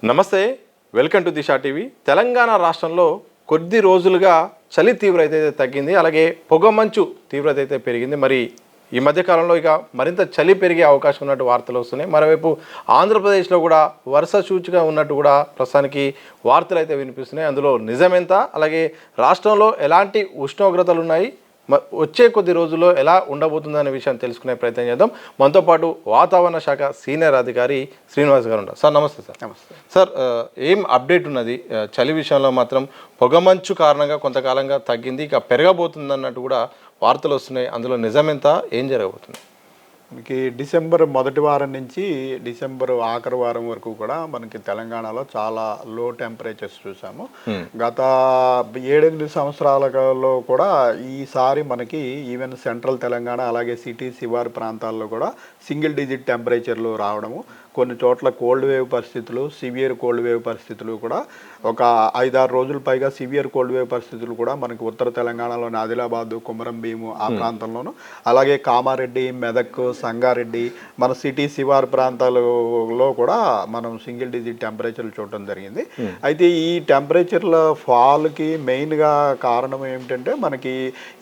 నమస్తే, welcome to Disha TV. Telangana రాష్ట్రంలో కొద్ది రోజులుగా చలి తీవ్రత అయితే తగ్గింది, అలాగే పొగమంచు తీవ్రత అయితే పెరిగింది. మరి ఈ మధ్యకాలంలో ఇక మరింత చలి పెరిగే అవకాశం ఉన్నట్టు వార్తలు వస్తున్నాయి. మరోవైపు ఆంధ్రప్రదేశ్లో కూడా వరుస సూచిగా ఉన్నట్టు కూడా ప్రస్తుతానికి వార్తలు అయితే వినిపిస్తున్నాయి. అందులో నిజమెంత, అలాగే రాష్ట్రంలో ఎలాంటి ఉష్ణోగ్రతలు ఉన్నాయి, వచ్చే కొద్ది రోజుల్లో ఎలా ఉండబోతుందనే విషయాన్ని తెలుసుకునే ప్రయత్నం చేద్దాం. మనతో పాటు వాతావరణ శాఖ సీనియర్ అధికారి శ్రీనివాస్ గారు ఉంటారు. సార్ నమస్తే. సార్ నమస్తే సార్, ఏం అప్డేట్ ఉన్నది? చలి విషయంలో మాత్రం పొగమంచు కారణంగా కొంతకాలంగా తగ్గింది, ఇక పెరగబోతుంది అన్నట్టు కూడా వార్తలు వస్తున్నాయి. అందులో నిజమెంత, ఏం జరగబోతుంది? మనకి డిసెంబర్ మొదటి వారం నుంచి డిసెంబర్ ఆఖరి వారం వరకు కూడా మనకి తెలంగాణలో చాలా లో టెంపరేచర్స్ చూసాము. గత 7-8 సంవత్సరాలలో కూడా ఈసారి మనకి ఈవెన్ సెంట్రల్ తెలంగాణ అలాగే సిటీ శివారు ప్రాంతాల్లో కూడా సింగిల్ డిజిట్ టెంపరేచర్లు రావడము, కొన్ని చోట్ల కోల్డ్ వేవ్ పరిస్థితులు, సివియర్ కోల్డ్ వేవ్ పరిస్థితులు కూడా ఒక 5-6 రోజుల పైగా సివియర్ కోల్డ్ వేవ్ పరిస్థితులు కూడా మనకి ఉత్తర తెలంగాణలోని ఆదిలాబాదు, కుమరం భీము ఆ ప్రాంతంలోను, అలాగే కామారెడ్డి, మెదక్, సంగారెడ్డి, మన సిటీ శివారు ప్రాంతాలలో కూడా మనం సింగిల్ డిజిట్ టెంపరేచర్లు చూడటం జరిగింది. అయితే ఈ టెంపరేచర్ల ఫాల్కి మెయిన్గా కారణం ఏమిటంటే మనకి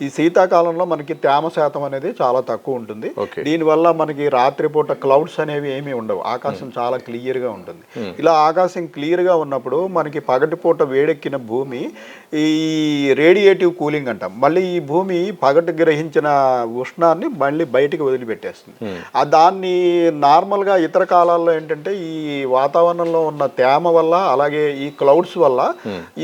ఈ శీతాకాలంలో మనకి తేమ శాతం అనేది చాలా తక్కువ ఉంటుంది. దీనివల్ల మనకి రాత్రిపూట క్లౌడ్స్ అనేవి ఏమీ ఉండవు, ఆకాశం చాలా క్లియర్గా ఉంటుంది. ఇలా ఆకాశం క్లియర్గా ఉన్నప్పుడు మనకి పగటిపూట వేడెక్కిన భూమి ఈ రేడియేటివ్ కూలింగ్ అంటాం, మళ్ళీ ఈ భూమి పగటి గ్రహించిన ఉష్ణాన్ని మళ్ళీ బయటికి వదిలిపెట్టేస్తుంది. దాన్ని నార్మల్గా ఇతర కాలాల్లో ఏంటంటే ఈ వాతావరణంలో ఉన్న తేమ వల్ల అలాగే ఈ క్లౌడ్స్ వల్ల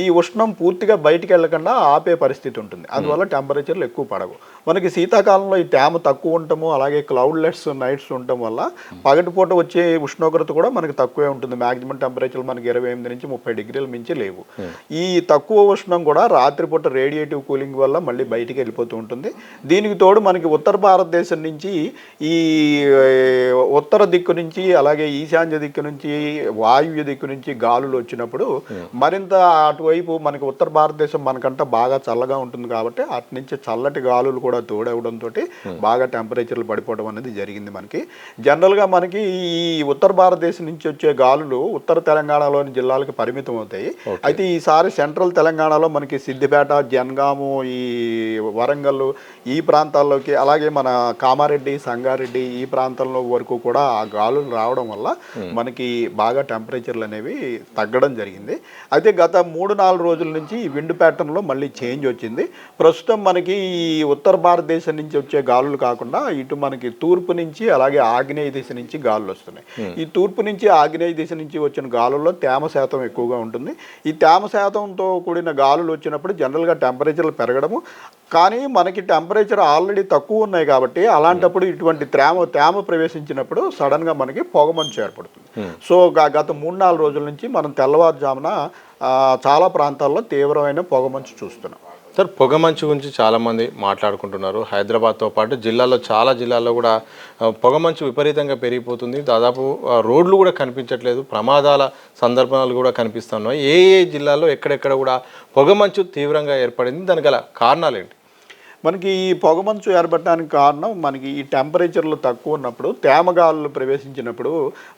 ఈ ఉష్ణం పూర్తిగా బయటికి వెళ్ళకుండా ఆపే పరిస్థితి ఉంటుంది. అందువల్ల టెంపరేచర్లు ఎక్కువ పడవు. మనకి శీతాకాలంలో ఈ తేమ తక్కువ ఉండటము అలాగే క్లౌడ్లెస్ నైట్స్ ఉండటం వల్ల పగటిపూట వచ్చే ఉష్ణోగ్రత కూడా మనకి తక్కువే ఉంటుంది. మ్యాక్సిమం టెంపరేచర్ మనకి 28 నుంచి 30 డిగ్రీల మించి లేవు. ఈ తక్కువ ఉష్ణం కూడా రాత్రిపూట రేడియేటివ్ కూలింగ్ వల్ల మళ్ళీ బయటికి వెళ్ళిపోతూ ఉంటుంది. దీనికి తోడు మనకి ఉత్తర భారతదేశం నుంచి ఈ ఉత్తర దిక్కు నుంచి అలాగే ఈశాన్య దిక్కు నుంచి వాయువ్య దిక్కు నుంచి గాలులు వచ్చినప్పుడు మరింత అటువైపు మనకి ఉత్తర భారతదేశం మనకంటే బాగా చల్లగా ఉంటుంది కాబట్టి అటు నుంచి చల్లటి గాలులు కూడా తోడవడంతో బాగా టెంపరేచర్లు పడిపోవడం అనేది జరిగింది. మనకి జనరల్గా మనకి ఈ ఉత్తర భారతదేశం నుంచి వచ్చే గాలులు ఉత్తర తెలంగాణలోని జిల్లాలకు పరిమితం అవుతాయి. అయితే ఈసారి సెంట్రల్ తెలంగాణలో మనకి సిద్దిపేట, జనగాము, ఈ వరంగల్ ఈ ప్రాంతాల్లోకి అలాగే మన కామారెడ్డి, సంగారెడ్డి ఈ ప్రాంతంలో వరకు కూడా ఆ గాలులు రావడం వల్ల మనకి బాగా టెంపరేచర్లు అనేవి తగ్గడం జరిగింది. అయితే గత 3-4 రోజుల నుంచి ఈ విండ్ ప్యాటర్న్లో మళ్ళీ చేంజ్ వచ్చింది. ప్రస్తుతం మనకి ఈ ఉత్తర భారతదేశం నుంచి వచ్చే గాలులు కాకుండా ఇటు మనకి తూర్పు నుంచి అలాగే ఆగ్నేయ దిశ నుంచి గాలులు వస్తున్నాయి. ఈ తూర్పు నుంచి ఆగ్నేయ దిశ నుంచి వచ్చిన గాలుల్లో తేమ శాతం ఎక్కువగా ఉంటుంది. ఈ తేమ శాతంతో కూడిన గాలులు వచ్చినప్పుడు జనరల్గా టెంపరేచర్లు పెరగడము, కానీ మనకి టెంపరేచర్ ఆల్రెడీ తక్కువ ఉన్నాయి కాబట్టి అలాంటప్పుడు ఇటువంటి తేమ ప్రవేశించినప్పుడు సడన్గా మనకి పొగమంచు ఏర్పడుతుంది. సో గత 3-4 రోజుల నుంచి మనం తెల్లవారుజామున చాలా ప్రాంతాల్లో తీవ్రమైన పొగమంచు చూస్తున్నాం. సార్, పొగమంచు గురించి చాలామంది మాట్లాడుకుంటున్నారు. హైదరాబాద్తో పాటు చాలా జిల్లాల్లో కూడా పొగమంచు విపరీతంగా పెరిగిపోతుంది. దాదాపు రోడ్లు కూడా కనిపించట్లేదు, ప్రమాదాల సందర్భాలు కూడా కనిపిస్తున్నాయి. ఏ జిల్లాలో ఎక్కడెక్కడ కూడా పొగమంచు తీవ్రంగా ఏర్పడింది, దానికి గల కారణాలు ఏంటి? మనకి ఈ పొగమంచు ఏర్పడడానికి కారణం మనకి ఈ టెంపరేచర్లు తక్కువ ఉన్నప్పుడు తేమగాలులు ప్రవేశించినప్పుడు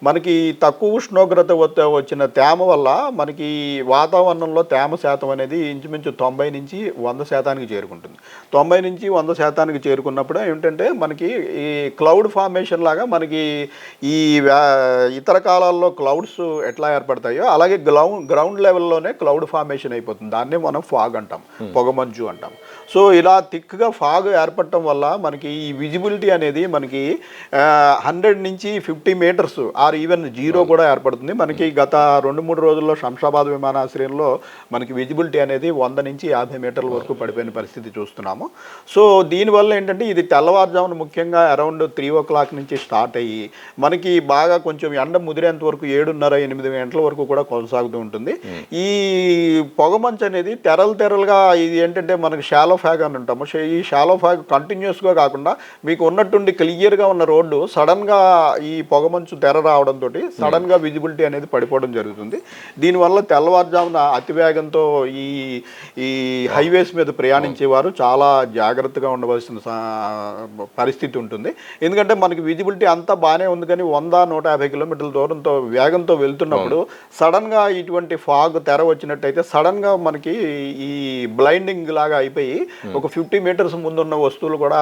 మనకి తక్కువ ఉష్ణోగ్రత వచ్చిన తేమ వల్ల మనకి వాతావరణంలో తేమ శాతం అనేది ఇంచుమించు 90 నుంచి 100% చేరుకుంటుంది. 90 నుంచి 100% చేరుకున్నప్పుడు ఏమిటంటే మనకి ఈ క్లౌడ్ ఫార్మేషన్ లాగా మనకి ఈ ఇతర కాలాల్లో క్లౌడ్స్ ఎట్లా ఏర్పడతాయో అలాగే గ్రౌండ్ లెవెల్లోనే క్లౌడ్ ఫార్మేషన్ అయిపోతుంది. దాన్నే మనం ఫాగ్ అంటాం, పొగమంచు అంటాం. సో ఇలా థిక్గా ఫాగ్ ఏర్పడటం వల్ల మనకి ఈ విజిబిలిటీ అనేది మనకి 100 నుంచి 50 మీటర్స్ ఆర్ ఈవెన్ 0 కూడా ఏర్పడుతుంది. మనకి గత 2-3 రోజుల్లో శంషాబాద్ విమానాశ్రయంలో మనకి విజిబిలిటీ అనేది 100 నుంచి 50 మీటర్ల వరకు పడిపోయిన పరిస్థితి చూస్తున్నాము. సో దీనివల్ల ఏంటంటే ఇది తెల్లవారుజామున ముఖ్యంగా అరౌండ్ 3 o'clock నుంచి స్టార్ట్ అయ్యి మనకి బాగా కొంచెం ఎండ ముదిరేంత వరకు 7:30-8 గంటల వరకు కూడా కొనసాగుతూ ఉంటుంది. ఈ పొగమంచు అనేది తెరలుగా ఇది ఏంటంటే మనకి షాలో ఫ్యాగ్ అని ఉంటాము. ఈ షాలో ఫాగ్ కంటిన్యూస్గా కాకుండా మీకు ఉన్నట్టుండి క్లియర్గా ఉన్న రోడ్డు సడన్గా ఈ పొగమంచు తెర రావడంతో సడన్గా విజిబిలిటీ అనేది పడిపోవడం జరుగుతుంది. దీనివల్ల తెల్లవారుజామున అతివేగంతో ఈ ఈ హైవేస్ మీద ప్రయాణించేవారు చాలా జాగ్రత్తగా ఉండవలసిన పరిస్థితి ఉంటుంది. ఎందుకంటే మనకి విజిబిలిటీ అంతా బాగానే ఉంది, కానీ 100-150 కిలోమీటర్ల దూరంతో వేగంతో వెళ్తున్నప్పుడు సడన్గా ఇటువంటి ఫాగ్ తెర వచ్చినట్టయితే సడన్గా మనకి ఈ బ్లైండింగ్ లాగా అయిపోయి ఒక 50 మీటర్స్ ముందున్న వస్తువులు కూడా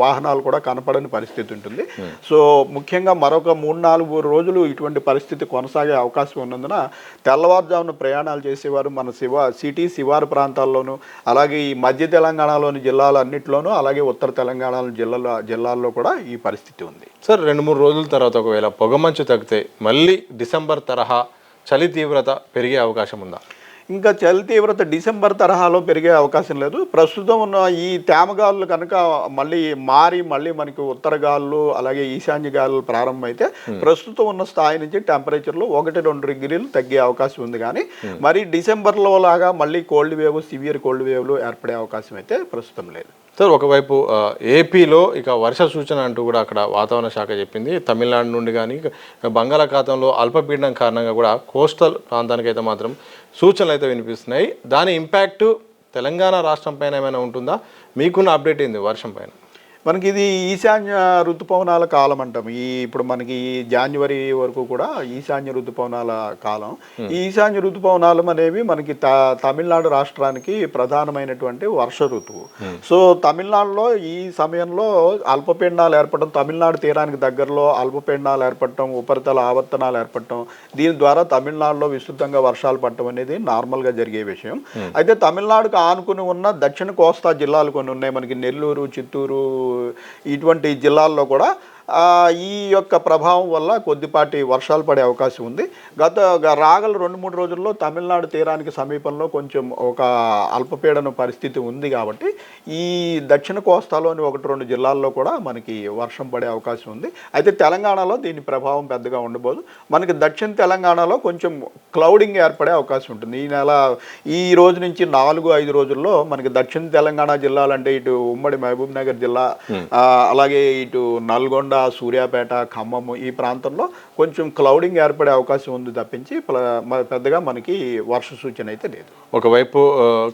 వాహనాలు కూడా కనపడని పరిస్థితి ఉంటుంది. సో ముఖ్యంగా మరొక 3-4 రోజులు ఇటువంటి పరిస్థితి కొనసాగే అవకాశం ఉన్నందున తెల్లవారుజామున ప్రయాణాలు చేసేవారు మన సిటీ శివారు ప్రాంతాల్లోనూ, అలాగే ఈ మధ్య తెలంగాణలోని జిల్లాలన్నింటిలోనూ, అలాగే ఉత్తర తెలంగాణ జిల్లాల్లో కూడా ఈ పరిస్థితి ఉంది. సార్ 2-3 రోజుల తర్వాత ఒకవేళ పొగమంచు తగ్గితే మళ్ళీ డిసెంబర్ తరహా చలి తీవ్రత పెరిగే అవకాశం ఉందా? ఇంకా చలి తీవ్రత డిసెంబర్ తరహాలో పెరిగే అవకాశం లేదు. ప్రస్తుతం ఉన్న ఈ తేమగాలులు కనుక మళ్ళీ మనకి ఉత్తర గాలులు అలాగే ఈశాన్య గాలులు ప్రారంభమైతే ప్రస్తుతం ఉన్న స్థాయి నుంచి టెంపరేచర్లు 1-2 డిగ్రీలు తగ్గే అవకాశం ఉంది. కానీ మరి డిసెంబర్లో లాగా మళ్ళీ కోల్డ్ వేవ్, సివియర్ కోల్డ్ వేవ్లు ఏర్పడే అవకాశం అయితే ప్రస్తుతం లేదు. సార్ ఒకవైపు ఏపీలో ఇక వర్ష సూచన అంటూ కూడా అక్కడ వాతావరణ శాఖ చెప్పింది. తమిళనాడు నుండి కానీ బంగాళాఖాతంలో అల్పపీడనం కారణంగా కూడా కోస్టల్ ప్రాంతానికి అయితే మాత్రం సూచనలు అయితే వినిపిస్తున్నాయి. దాని ఇంపాక్ట్ తెలంగాణ రాష్ట్రం పైన ఏమైనా ఉంటుందా? మీకున్న అప్డేట్ ఏంది వర్షం పైన? మనకి ఇది ఈశాన్య ఋతుపవనాల కాలం అంటాం. ఇప్పుడు మనకి జనవరి వరకు కూడా ఈశాన్య ఋతుపవనాల కాలం. ఈ ఈశాన్య ఋతుపవనాలు అనేవి మనకి తమిళనాడు రాష్ట్రానికి ప్రధానమైనటువంటి వర్ష ఋతువు. సో తమిళనాడులో ఈ సమయంలో అల్పపీడనాలు ఏర్పడటం, తమిళనాడు తీరానికి దగ్గరలో అల్పపీడనాలు ఏర్పడటం, ఉపరితల ఆవర్తనాలు ఏర్పడటం, దీని ద్వారా తమిళనాడులో విస్తృతంగా వర్షాలు పడటం అనేది నార్మల్గా జరిగే విషయం. అయితే తమిళనాడుకు ఆనుకుని ఉన్న దక్షిణ కోస్తా జిల్లాలు కొన్ని ఉన్నాయి. మనకి నెల్లూరు, చిత్తూరు ఇటువంటి జిల్లాల్లో కూడా ఈ యొక్క ప్రభావం వల్ల కొద్దిపాటి వర్షాలు పడే అవకాశం ఉంది. రాగల 2-3 రోజుల్లో తమిళనాడు తీరానికి సమీపంలో కొంచెం ఒక అల్పపీడన పరిస్థితి ఉంది. కాబట్టి ఈ దక్షిణ కోస్తాలోని 1-2 జిల్లాల్లో కూడా మనకి వర్షం పడే అవకాశం ఉంది. అయితే తెలంగాణలో దీని ప్రభావం పెద్దగా ఉండబోదు. మనకి దక్షిణ తెలంగాణలో కొంచెం క్లౌడింగ్ ఏర్పడే అవకాశం ఉంటుంది. ఈ రోజు నుంచి 4-5 రోజుల్లో మనకి దక్షిణ తెలంగాణ జిల్లాలంటే ఇటు ఉమ్మడి మహబూబ్ నగర్ జిల్లా, అలాగే ఇటు నల్గొండ, సూర్యాపేట, ఖమ్మం ఈ ప్రాంతంలో కొంచెం క్లౌడింగ్ ఏర్పడే అవకాశం ఉంది తప్పించి పెద్దగా మనకి వర్ష సూచన అయితే లేదు. ఒకవైపు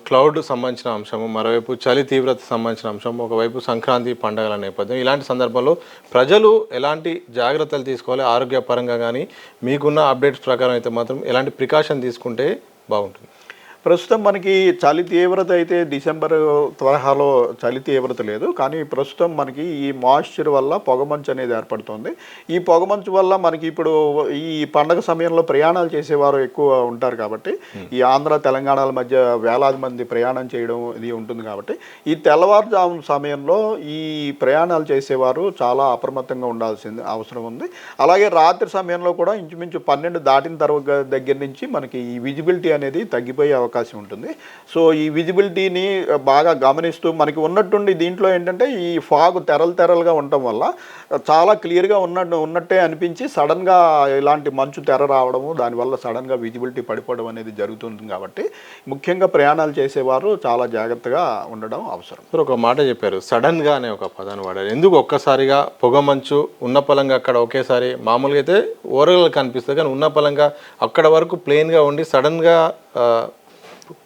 క్లౌడ్ సంబంధించిన అంశము, మరోవైపు చలి తీవ్రత సంబంధించిన అంశం, ఒకవైపు సంక్రాంతి పండుగల నేపథ్యం, ఇలాంటి సందర్భంలో ప్రజలు ఎలాంటి జాగ్రత్తలు తీసుకోవాలి ఆరోగ్యపరంగా? కానీ మీకున్న అప్డేట్స్ ప్రకారం అయితే మాత్రం ఎలాంటి ప్రికాషన్ తీసుకుంటే బాగుంటుంది? ప్రస్తుతం మనకి చలి తీవ్రత అయితే డిసెంబర్ తరహాలో చలి తీవ్రత లేదు. కానీ ప్రస్తుతం మనకి ఈ మాయిశ్చర్ వల్ల పొగమంచు అనేది ఏర్పడుతుంది. ఈ పొగమంచు వల్ల మనకి ఇప్పుడు ఈ పండగ సమయంలో ప్రయాణాలు చేసేవారు ఎక్కువ ఉంటారు. కాబట్టి ఈ ఆంధ్ర తెలంగాణల మధ్య వేలాది మంది ప్రయాణం చేయడం ఇది ఉంటుంది. కాబట్టి ఈ తెల్లవారుజాము సమయంలో ఈ ప్రయాణాలు చేసేవారు చాలా అప్రమత్తంగా ఉండాల్సింది అవసరం ఉంది. అలాగే రాత్రి సమయంలో కూడా ఇంచుమించు 12 దాటిన తర్వాత దగ్గర నుంచి మనకి ఈ విజిబిలిటీ అనేది తగ్గిపోయే అవకాశం ఉంటుంది. సో ఈ విజిబిలిటీని బాగా గమనిస్తూ మనకి ఉన్నట్టుండి దీంట్లో ఏంటంటే ఈ ఫాగ్ తెరలుగా ఉండటం వల్ల చాలా క్లియర్గా ఉన్నట్టే అనిపించి సడన్గా ఇలాంటి మంచు తెర రావడము, దానివల్ల సడన్గా విజిబిలిటీ పడిపోవడం అనేది జరుగుతుంది. కాబట్టి ముఖ్యంగా ప్రయాణాలు చేసేవారు చాలా జాగ్రత్తగా ఉండడం అవసరం. సార్ ఒక మాట చెప్పారు, సడన్గా అనే ఒక పదాన్ని వాడారు. ఎందుకు ఒక్కసారిగా పొగమంచు ఉన్న పలంగా అక్కడ ఒకేసారి మామూలుగా అయితే ఓరల్గా కనిపిస్తుంది, కానీ ఉన్న పలంగా అక్కడ వరకు ప్లెయిన్గా ఉండి సడన్గా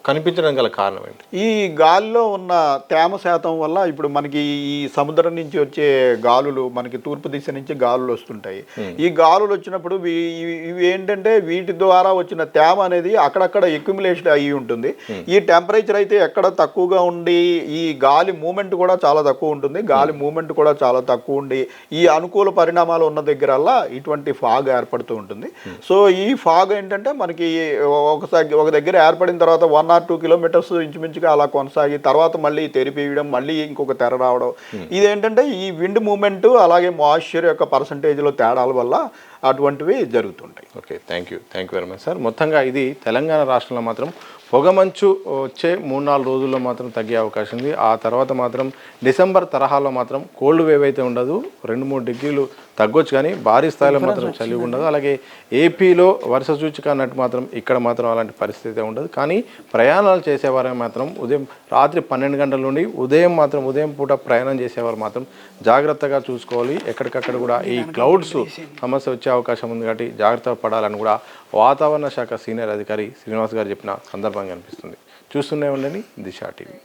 కనిపించడం గల కారణం ఏంటి? ఈ గాలిలో ఉన్న తేమ శాతం వల్ల ఇప్పుడు మనకి ఈ సముద్రం నుంచి వచ్చే గాలులు మనకి తూర్పు దిశ నుంచి గాలులు వస్తుంటాయి. ఈ గాలులు వచ్చినప్పుడు ఇవి ఏంటంటే వీటి ద్వారా వచ్చిన తేమ అనేది అక్కడక్కడ ఎక్యుములేషన్ అయ్యి ఉంటుంది. ఈ టెంపరేచర్ అయితే ఎక్కడ తక్కువగా ఉండి ఈ గాలి మూమెంట్ కూడా చాలా తక్కువ ఉంటుంది. గాలి మూమెంట్ కూడా చాలా తక్కువ ఉండి ఈ అనుకూల పరిణామాలు ఉన్న దగ్గరల్లా ఇటువంటి ఫాగ్ ఏర్పడుతూ ఉంటుంది. సో ఈ ఫాగ్ ఏంటంటే మనకి ఒక దగ్గర ఏర్పడిన తర్వాత 1 or 2 కిలోమీటర్స్ ఇంచుమించుగా అలా కొనసాగి తర్వాత మళ్ళీ తెరిపేయడం, మళ్ళీ ఇంకొక తెర రావడం, ఇదేంటంటే ఈ విండ్ మూమెంట్ అలాగే మాయిశ్చర్ యొక్క పర్సంటేజ్లో తేడాల వల్ల అటువంటివి జరుగుతుంటాయి. Okay, thank you very much sir. మొత్తంగా ఇది తెలంగాణ రాష్ట్రంలో మాత్రం పొగమంచు వచ్చే 3-4 రోజుల్లో మాత్రం తగ్గే అవకాశం ఉంది. ఆ తర్వాత మాత్రం డిసెంబర్ తరహాలో మాత్రం కోల్డ్ వేవ్ అయితే ఉండదు, 2-3 డిగ్రీలు తగ్గొచ్చు కానీ భారీ స్థాయిలో మాత్రం చలి ఉండదు. అలాగే ఏపీలో వర్ష సూచిక అన్నట్టు మాత్రం ఇక్కడ మాత్రం అలాంటి పరిస్థితి ఉండదు. కానీ ప్రయాణాలు చేసేవారు మాత్రం ఉదయం రాత్రి 12 గంటల నుండి ఉదయం పూట ప్రయాణం చేసేవారు మాత్రం జాగ్రత్తగా చూసుకోవాలి. ఎక్కడికక్కడ కూడా ఈ క్లౌడ్స్ సమస్య వచ్చే అవకాశం ఉంది కాబట్టి జాగ్రత్త పడాలని కూడా వాతావరణ శాఖ సీనియర్ అధికారి శ్రీనివాస్ గారు చెప్పిన సందర్భంగా అనిపిస్తుంది. చూస్తూనే ఉండండి దిశ టీవీ.